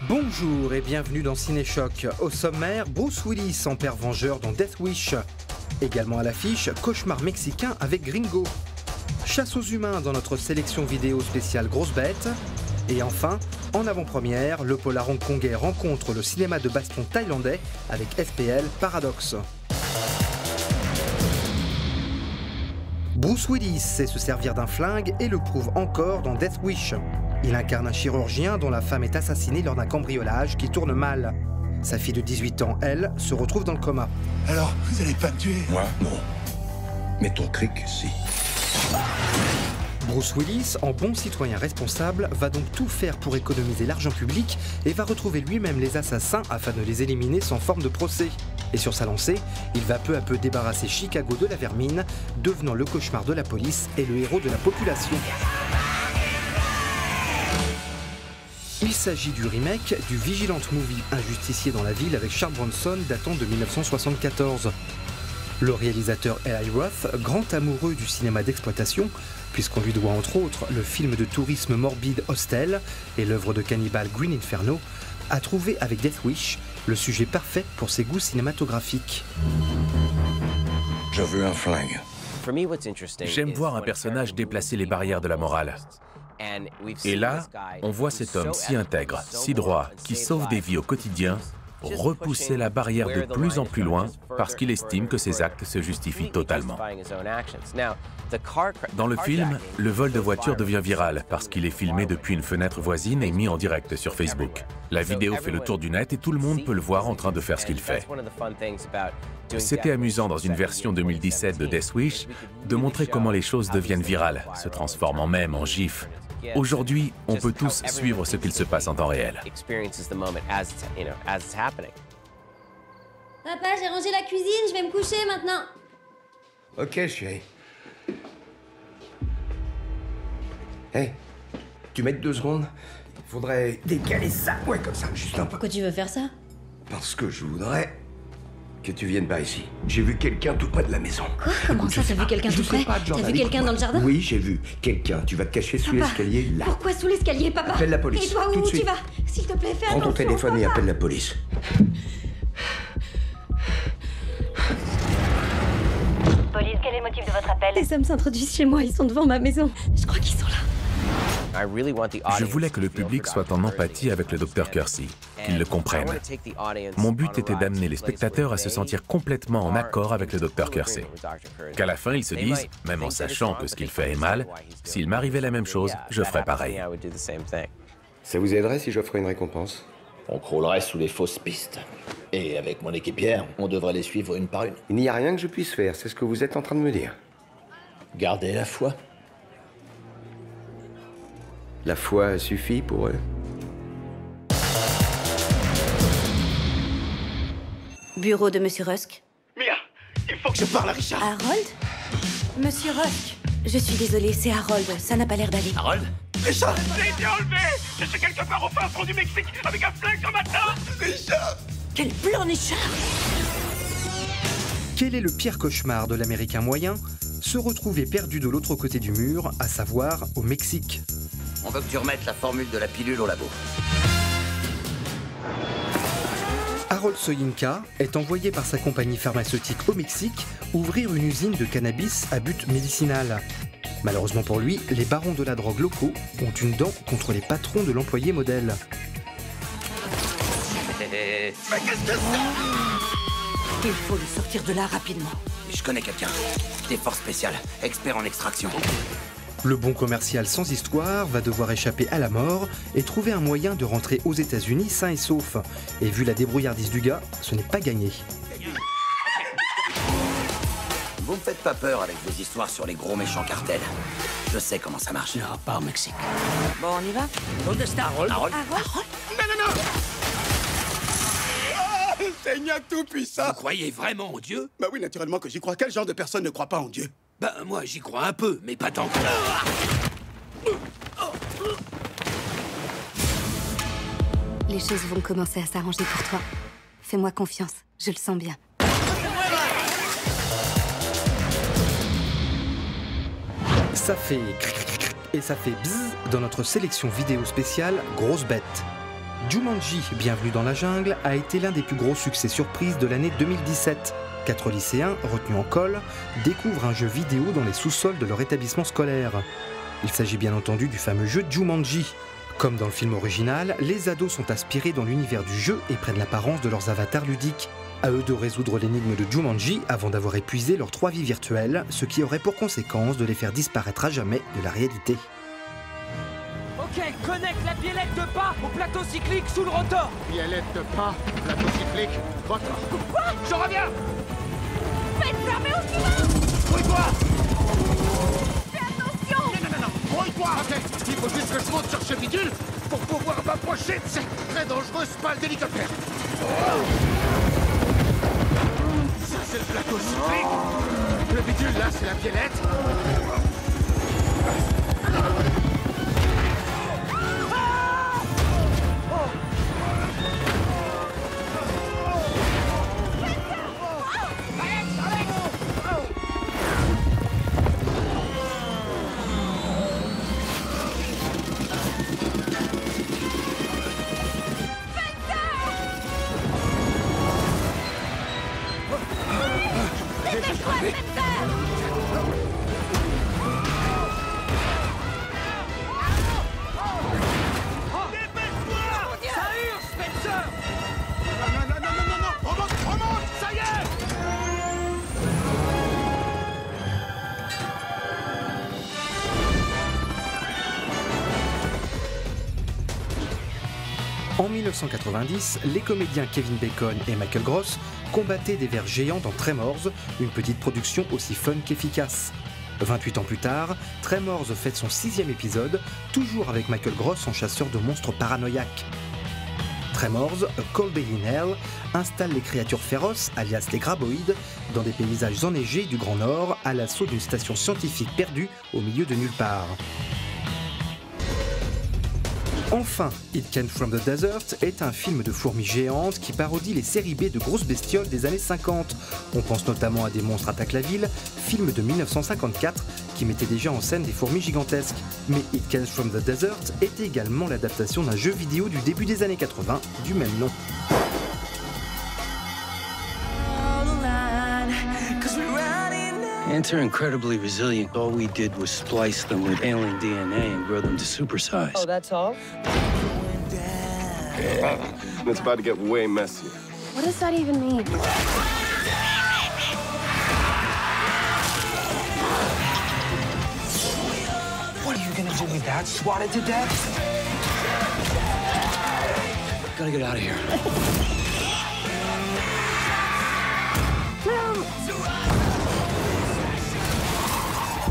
Bonjour et bienvenue dans Cinéchoc. Au sommaire, Bruce Willis en père vengeur dans Death Wish. Également à l'affiche, cauchemar mexicain avec Gringo. Chasse aux humains dans notre sélection vidéo spéciale Grosse Bête. Et enfin, en avant-première, le polar hongkongais rencontre le cinéma de baston thaïlandais avec SPL Paradox. Bruce Willis sait se servir d'un flingue et le prouve encore dans Death Wish. Il incarne un chirurgien dont la femme est assassinée lors d'un cambriolage qui tourne mal. Sa fille de 18 ans, elle, se retrouve dans le coma. Alors, vous allez pas me tuer? Moi, non. Mais ton cric, si. Bruce Willis, en bon citoyen responsable, va donc tout faire pour économiser l'argent public et va retrouver lui-même les assassins afin de les éliminer sans forme de procès. Et sur sa lancée, il va peu à peu débarrasser Chicago de la vermine, devenant le cauchemar de la police et le héros de la population. Il s'agit du remake du Vigilant Movie, un justicier dans la ville avec Charles Bronson datant de 1974. Le réalisateur Eli Roth, grand amoureux du cinéma d'exploitation, puisqu'on lui doit entre autres le film de tourisme morbide Hostel et l'œuvre de cannibale Green Inferno, a trouvé avec Death Wish le sujet parfait pour ses goûts cinématographiques. Je veux un flingue. J'aime voir un personnage déplacer les barrières de la morale. Et là, on voit cet homme si intègre, si droit, qui sauve des vies au quotidien, repousser la barrière de plus en plus loin parce qu'il estime que ses actes se justifient totalement. Dans le film, le vol de voiture devient viral parce qu'il est filmé depuis une fenêtre voisine et mis en direct sur Facebook. La vidéo fait le tour du net et tout le monde peut le voir en train de faire ce qu'il fait. C'était amusant dans une version 2017 de Death Wish de montrer comment les choses deviennent virales, se transforment en mèmes, en gifs. Aujourd'hui, on peut tous suivre ce qu'il se passe en temps réel. Papa, j'ai rangé la cuisine, je vais me coucher maintenant. Ok, chérie. Hé, tu m'aides 2 secondes? Faudrait décaler ça. Ouais, comme ça, juste un peu. Pourquoi tu veux faire ça? Parce que je voudrais que tu viennes par ici. J'ai vu quelqu'un tout près de la maison. Quoi? Comment ça, t'as vu quelqu'un tout près? T'as vu quelqu'un dans le jardin? Oui, j'ai vu quelqu'un. Tu vas te cacher sous l'escalier, là. Pourquoi sous l'escalier, papa? Appelle la police. Et toi, tout de où suite. tu vas? S'il te plaît, fais Prends attention, ton téléphone et papa. appelle la police. Police, quel est le motif de votre appel? Les hommes s'introduisent chez moi, ils sont devant ma maison. Je crois qu'ils sont là. Je voulais que le public soit en empathie avec le Dr Kersey, qu'il le comprenne. Mon but était d'amener les spectateurs à se sentir complètement en accord avec le Dr Kersey. Qu'à la fin, ils se disent, même en sachant que ce qu'il fait est mal, s'il m'arrivait la même chose, je ferais pareil. Ça vous aiderait si j'offrais une récompense? On crawlerait sous les fausses pistes. Et avec mon équipière, on devrait les suivre une par une. Il n'y a rien que je puisse faire, c'est ce que vous êtes en train de me dire. Gardez la foi. La foi suffit pour eux. Bureau de Monsieur Rusk. Mia, il faut que je parle à Richard. Harold? Monsieur Rusk. Je suis désolée, c'est Harold. Ça n'a pas l'air d'aller. Harold? Richard, j'ai été enlevé. Je suis quelque part au fin fond du Mexique avec un flingue dans ma tête. Richard. Quel pleurnichard! Quel est le pire cauchemar de l'Américain moyen? Se retrouver perdu de l'autre côté du mur, à savoir au Mexique. On veut que tu remettes la formule de la pilule au labo. Harold Soyinka est envoyé par sa compagnie pharmaceutique au Mexique ouvrir une usine de cannabis à but médicinal. Malheureusement pour lui, les barons de la drogue locaux ont une dent contre les patrons de l'employé modèle. Mais qu'est-ce que c'est? Il faut le sortir de là rapidement. Je connais quelqu'un. Des forces spéciales, expert en extraction. Le bon commercial sans histoire va devoir échapper à la mort et trouver un moyen de rentrer aux États-Unis sain et sauf. Et vu la débrouillardise du gars, ce n'est pas gagné. Vous me faites pas peur avec vos histoires sur les gros méchants cartels. Je sais comment ça marche. Non, pas au Mexique. Bon, on y va? Harold? Harold? Seigneur tout-puissant. Vous croyez vraiment en Dieu? Bah oui, naturellement que j'y crois. Quel genre de personne ne croit pas en Dieu? Ben, moi, j'y crois un peu, mais pas tant que ça. Les choses vont commencer à s'arranger pour toi. Fais-moi confiance, je le sens bien. Ça fait et ça fait bzzz dans notre sélection vidéo spéciale Grosse Bête. Jumanji, Bienvenue dans la jungle, a été l'un des plus gros succès surprises de l'année 2017. 4 lycéens, retenus en colle, découvrent un jeu vidéo dans les sous-sols de leur établissement scolaire. Il s'agit bien entendu du fameux jeu Jumanji. Comme dans le film original, les ados sont aspirés dans l'univers du jeu et prennent l'apparence de leurs avatars ludiques. À eux de résoudre l'énigme de Jumanji avant d'avoir épuisé leurs 3 vies virtuelles, ce qui aurait pour conséquence de les faire disparaître à jamais de la réalité. Ok, connecte la biellette de pas au plateau cyclique sous le rotor. Biellette de pas, plateau cyclique, rotor. Quoi? Je reviens. Faites ça, mais où tu vas? Brouille-toi! Fais attention! Non, brouille-toi! Ok, il faut juste que je monte sur ce bidule pour pouvoir m'approcher de cette très dangereuse pale d'hélicoptère. Ça, c'est le plateau cyclique. Le bidule, là, c'est la biellette. En 1990, les comédiens Kevin Bacon et Michael Gross combattaient des vers géants dans Tremors, une petite production aussi fun qu'efficace. 28 ans plus tard, Tremors fête son 6e épisode, toujours avec Michael Gross en chasseur de monstres paranoïaques. Tremors, A Cold Day in Hell, installe les créatures féroces, alias les graboïdes, dans des paysages enneigés du Grand Nord, à l'assaut d'une station scientifique perdue au milieu de nulle part. Enfin, It Came From The Desert est un film de fourmis géantes qui parodie les séries B de grosses bestioles des années 50. On pense notamment à Des monstres attaquent la ville, film de 1954 qui mettait déjà en scène des fourmis gigantesques. Mais It Came From The Desert est également l'adaptation d'un jeu vidéo du début des années 80 du même nom. Ants are incredibly resilient. All we did was splice them with alien DNA and grow them to supersize. Oh, that's all? It's about to get way messier. What does that even mean? What are you gonna do with that? Swat it to death? Gotta get out of here.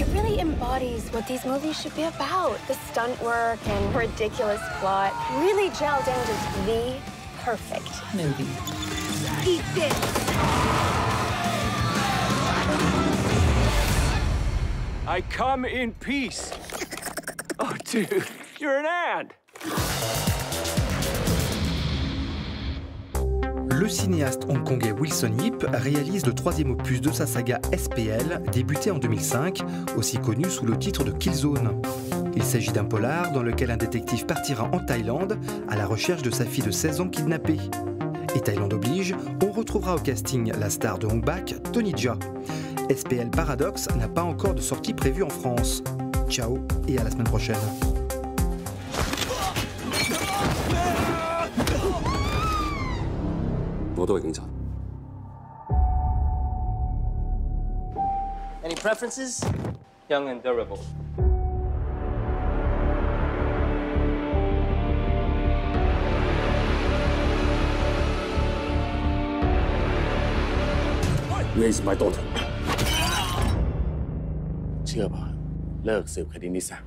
It really embodies what these movies should be about. The stunt work and ridiculous plot really gelled into the perfect movie. Eat this! I come in peace. Oh, dude, you're an ant. Le cinéaste hongkongais Wilson Yip réalise le 3e opus de sa saga SPL, débutée en 2005, aussi connu sous le titre de Killzone. Il s'agit d'un polar dans lequel un détective partira en Thaïlande à la recherche de sa fille de 16 ans kidnappée. Et Thaïlande oblige, on retrouvera au casting la star de Hong Bak, Tony Jaa. SPL Paradox n'a pas encore de sortie prévue en France. Ciao et à la semaine prochaine. Any preferences? Young and durable. Where is my daughter? เชื่อป่ะเลิกสืบคดีนี้ซะ